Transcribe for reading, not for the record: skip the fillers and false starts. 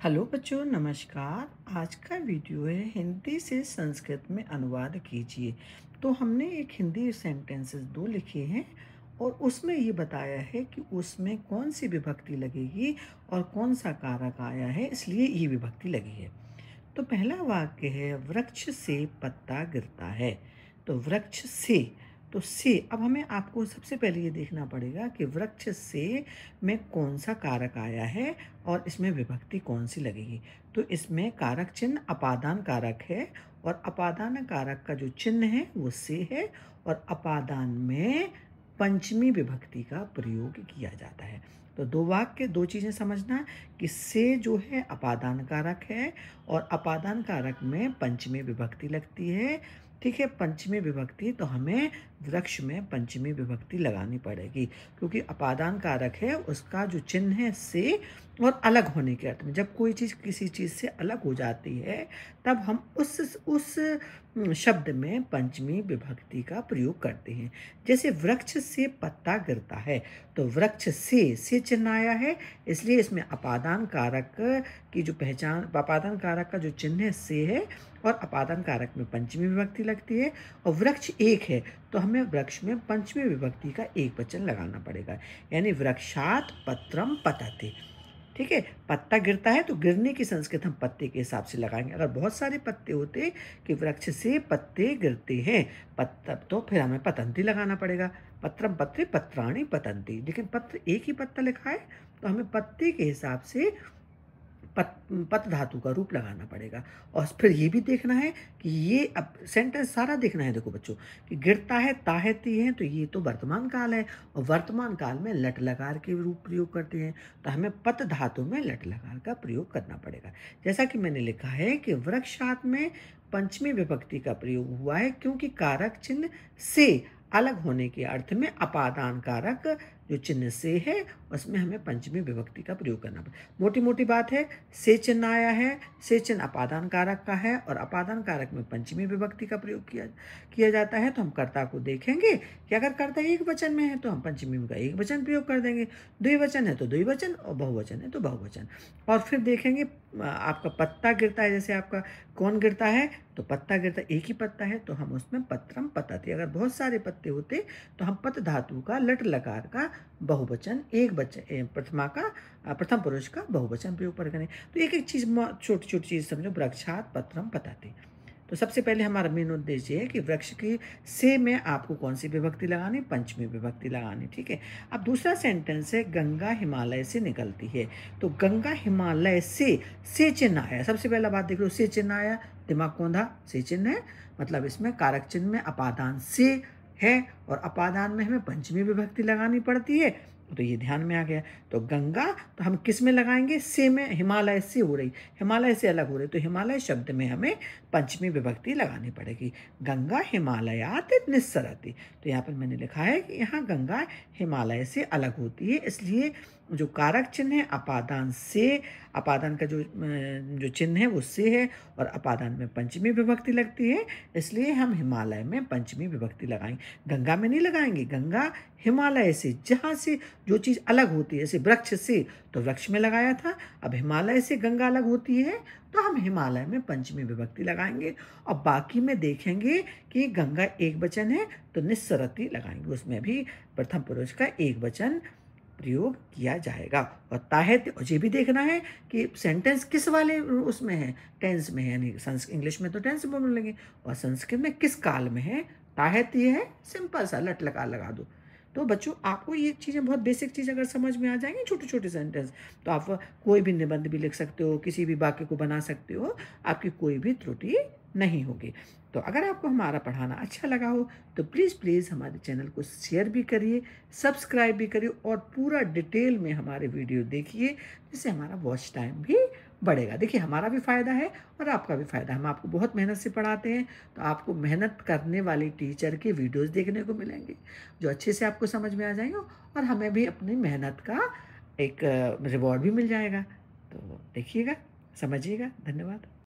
Hello बच्चों, नमस्कार। आज का वीडियो है हिंदी से संस्कृत में अनुवाद कीजिए। तो हमने एक हिंदी सेंटेंसेस दो लिखे हैं और उसमें ये बताया है कि उसमें कौन सी विभक्ति लगेगी और कौन सा कारक आया है, इसलिए ये विभक्ति लगी है। तो पहला वाक्य है वृक्ष से पत्ता गिरता है। तो वृक्ष से, तो से अब हमें आपको सबसे पहले ये देखना पड़ेगा कि वृक्ष से में कौन सा कारक आया है और इसमें विभक्ति कौन सी लगेगी। तो इसमें कारक चिन्ह अपादान कारक है और अपादान कारक का जो चिन्ह है वो से है और अपादान में पंचमी विभक्ति का प्रयोग किया जाता है। तो दो वाक्य, दो चीज़ें समझना कि से जो है अपादान कारक है और अपादान कारक में पंचमी विभक्ति लगती है। ठीक है, पंचमी विभक्ति तो हमें वृक्ष में पंचमी विभक्ति लगानी पड़ेगी क्योंकि अपादान कारक है, उसका जो चिन्ह है से और अलग होने के अर्थ में। जब कोई चीज़ किसी चीज़ से अलग हो जाती है तब हम उस शब्द में पंचमी विभक्ति का प्रयोग करते हैं। जैसे वृक्ष से पत्ता गिरता है, तो वृक्ष से चिन्ह आया है, इसलिए इसमें अपादान कारक की जो पहचान, अपादान कारक का जो चिन्ह है से है और अपादान कारक में पंचमी विभक्ति लगती है। और वृक्ष एक है तो हमें वृक्ष में पंचमी विभक्ति का एक वचन लगाना पड़ेगा, यानी वृक्षात पत्रम पतते। ठीक है, पत्ता गिरता है तो गिरने की संस्कृत हम पत्ते के हिसाब से लगाएंगे। अगर बहुत सारे पत्ते होते कि वृक्ष से पत्ते गिरते हैं पत्ता, तो फिर हमें पतंती लगाना पड़ेगा। पत्रम पत्रे पत्राणि पतंती, लेकिन पत्र एक ही पत्ता लिखा है तो हमें पत्ते के हिसाब से पत धातु का रूप लगाना पड़ेगा। और फिर ये भी देखना है कि ये अब सेंटेंस सारा देखना है। देखो बच्चों कि गिरता है ताहती है, तो ये तो वर्तमान काल है और वर्तमान काल में लट लकार के रूप प्रयोग करते हैं, तो हमें पत धातु में लट लकार का प्रयोग करना पड़ेगा। जैसा कि मैंने लिखा है कि वृक्षात में पंचमी विभक्ति का प्रयोग हुआ है क्योंकि कारक चिन्ह से अलग होने के अर्थ में अपादान कारक जो चिन्ह से है उसमें हमें पंचमी विभक्ति का प्रयोग करना पड़ेगा। मोटी मोटी बात है, से चिन्ह आया है, से चिन्ह अपादान कारक का है और अपादान कारक में पंचमी विभक्ति का प्रयोग किया जाता है। तो हम कर्ता को देखेंगे कि अगर कर्ता एक वचन में है तो हम पंचमी का एक वचन प्रयोग कर देंगे, द्विवचन है तो द्विवचन और बहुवचन है तो बहुवचन। और फिर देखेंगे आपका पत्ता गिरता है, जैसे आपका कौन गिरता है, तो पत्ता गिरता एक ही पत्ता है तो हम उसमें पत्रम पतते। अगर बहुत सारे पत्ते होते तो हम पत धातु का लट लकार का बहुवचन, एक बच्चन प्रथम पुरुष का बहुवचन प्रयोग करें। तो एक एक चीज, छोटी छोटी चीज समझो। वृक्षात पत्रम पतते, तो सबसे पहले हमारा मेन उद्देश्य है कि वृक्ष की से में आपको कौन सी विभक्ति लगानी, पंचमी विभक्ति लगानी। ठीक है, अब दूसरा सेंटेंस है गंगा हिमालय से निकलती है। तो गंगा हिमालय से चिन्ह आया। सबसे पहला बात देख लो, से चिन्ह आया, दिमाग कौंधा, से चिन्ह है मतलब इसमें कारक चिन्ह में अपादान से है और अपादान में हमें पंचमी विभक्ति लगानी पड़ती है, तो ये ध्यान में आ गया। तो गंगा तो हम किस में लगाएंगे, से में। हिमालय से हो रही, हिमालय से अलग हो रही, तो हिमालय शब्द में हमें पंचमी विभक्ति लगानी पड़ेगी। गंगा हिमालयात निस्सरति, तो यहाँ पर मैंने लिखा है कि यहाँ गंगा हिमालय से अलग होती है, इसलिए जो कारक चिन्ह है अपादान से, अपादान का जो चिन्ह है वो से है और अपादान में पंचमी विभक्ति लगती है, इसलिए हम हिमालय में पंचमी विभक्ति लगाएंगे। गंगा में नहीं लगाएंगे, गंगा हिमालय से, जहाँ से जो चीज़ अलग होती है, जैसे वृक्ष से तो वृक्ष में लगाया था, अब हिमालय से गंगा अलग होती है तो हम हिमालय में पंचमी विभक्ति लगाएंगे। और बाकी में देखेंगे कि गंगा एक वचन है तो निस्सरति लगाएंगे, उसमें भी प्रथम पुरुष का एक वचन प्रयोग किया जाएगा। और ताहत, और ये भी देखना है कि सेंटेंस किस वाले उसमें है, टेंस में है, यानी इंग्लिश में तो टेंस बोलने लगे और संस्कृत में किस काल में है। ताहत ये है, सिंपल सा लट लगा दो। तो बच्चों आपको ये चीज़ें, बहुत बेसिक चीज़ अगर समझ में आ जाएंगी, छोटे छोटे सेंटेंस, तो आप कोई भी निबंध भी लिख सकते हो, किसी भी वाक्य को बना सकते हो, आपकी कोई भी त्रुटि नहीं होगी। तो अगर आपको हमारा पढ़ाना अच्छा लगा हो तो प्लीज़ हमारे चैनल को शेयर भी करिए, सब्सक्राइब भी करिए और पूरा डिटेल में हमारे वीडियो देखिए, जिससे हमारा वॉच टाइम भी बढ़ेगा। देखिए हमारा भी फ़ायदा है और आपका भी फ़ायदा है। हम आपको बहुत मेहनत से पढ़ाते हैं, तो आपको मेहनत करने वाले टीचर के वीडियोस देखने को मिलेंगे जो अच्छे से आपको समझ में आ जाएंगे और हमें भी अपनी मेहनत का एक रिवॉर्ड भी मिल जाएगा। तो देखिएगा, समझिएगा। धन्यवाद।